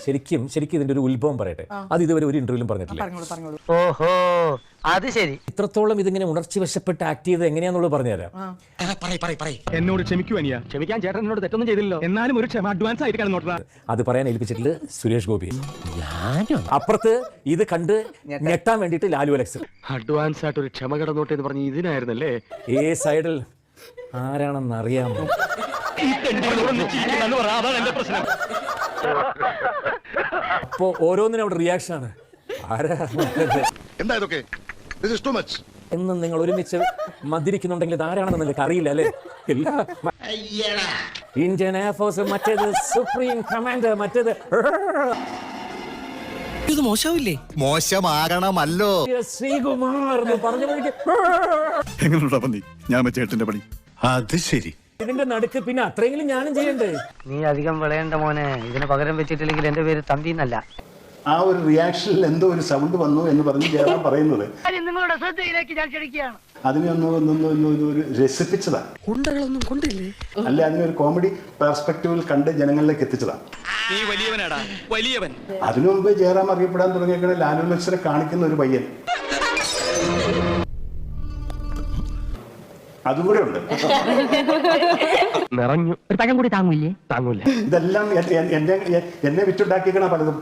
ശരിക്കും ഇതിന്റെ ഒരു ഉത്ഭവം പറയട്ടെ. അത് ഇതുവരെ ഒരു ഇന്റർവ്യൂലും പറഞ്ഞിട്ടില്ല. ഓഹോ, അത് ശരി. ഇത്രത്തോളം ഇതിങ്ങനെ ഉണർച്ചി വശപ്പെട്ട് ആക്ട് ചെയ്ത് എങ്ങനെയാന്നുള്ളത് പറഞ്ഞുതരാം. എന്നോട് ക്ഷമിക്കുവാനിയാ. ക്ഷമിക്കാൻ ചേട്ടൻ എന്നോട് തെറ്റൊന്നും ചെയ്തില്ലല്ലോ. എന്നാലും ഒരു ക്ഷമ അഡ്വാൻസ് ആയിട്ട് നോട്ടാ. അത് പറയാൻ ഏൽപ്പിച്ചിട്ടുള്ള സുരേഷ് ഗോപി. അപ്പുറത്ത് ഇത് കണ്ട് ഞെട്ടാൻ വേണ്ടിയിട്ട് ലാലു അലക്സ്. അഡ്വാൻസ് ആയിട്ട് ഒരു ക്ഷമ കടന്നോട്ടെ എന്ന് പറഞ്ഞ് ഇതിനായിരുന്നല്ലേ. ഏ സൈഡിൽ ആരാണെന്ന് അറിയാമോ? അപ്പോ ഓരോന്നിനും അവിടെ റിയാക്ഷൻ ആണ്. ആരാ എന്നും നിങ്ങൾ ഒരുമിച്ച് മദ്യപിക്കുന്നുണ്ടെങ്കിൽ ഇത് ആരാണെന്ന് നിങ്ങൾക്ക് അറിയില്ല അല്ലേ? ഇല്ല. ഇന്ത്യൻ എയർഫോഴ്സ്, മറ്റേത് സുപ്രീം കമാൻഡർ, മറ്റേത് ഇത് മോശമില്ലേ? മോശമാകണമല്ലോ. ശ്രീകുമാർ പറഞ്ഞു ഞാൻ ചേട്ടന്റെ പണി. അത് ശരി. ഇതിന്റെ നടുക്ക് പിന്നെ അത്രയെങ്കിലും ഞാനും ചെയ്യണ്ടേ? നീ അധികം വിളയണ്ട മോനെ. ഇതിന് പകരം വെച്ചിട്ടില്ലെങ്കിൽ എന്റെ പേര് തമ്പി എന്നല്ല. ആ ഒരു റിയാക്ഷനിൽ എന്തോ ഒരു സൗണ്ട് വന്നു എന്ന് പറഞ്ഞ് ജയറാം പറയുന്നത് നിങ്ങളുടെ ശ്രദ്ധയിലേക്ക് ഞാൻ ക്ഷണിക്കുകയാണ്. അതിനെ ഒരു രസിപ്പിച്ചതാണ്. കുണ്ടകളൊന്നും കൊണ്ടില്ലേ? അല്ല, അതിനെ ഒരു കോമഡി പെർസ്പെക്റ്റീവിൽ കണ്ട് ജനങ്ങളിലേക്ക് എത്തിച്ചതാണ്. നീ വലിയവനാടാ, വലിയവൻ. അതിനു മുമ്പ് ജയറാം അറിയപ്പെടാൻ തുടങ്ങിയ ലാലു ലക്സറെ കാണിക്കുന്ന ഒരു പയ്യൻ അതും കൂടെ ഉണ്ട്. നിറഞ്ഞു. ഒരു പഴം കൂടി താങ്ങൂലേ? താങ്ങൂല. ഇതെല്ലാം എന്നെ വിറ്റുണ്ടാക്കിയേക്കണ പലതും.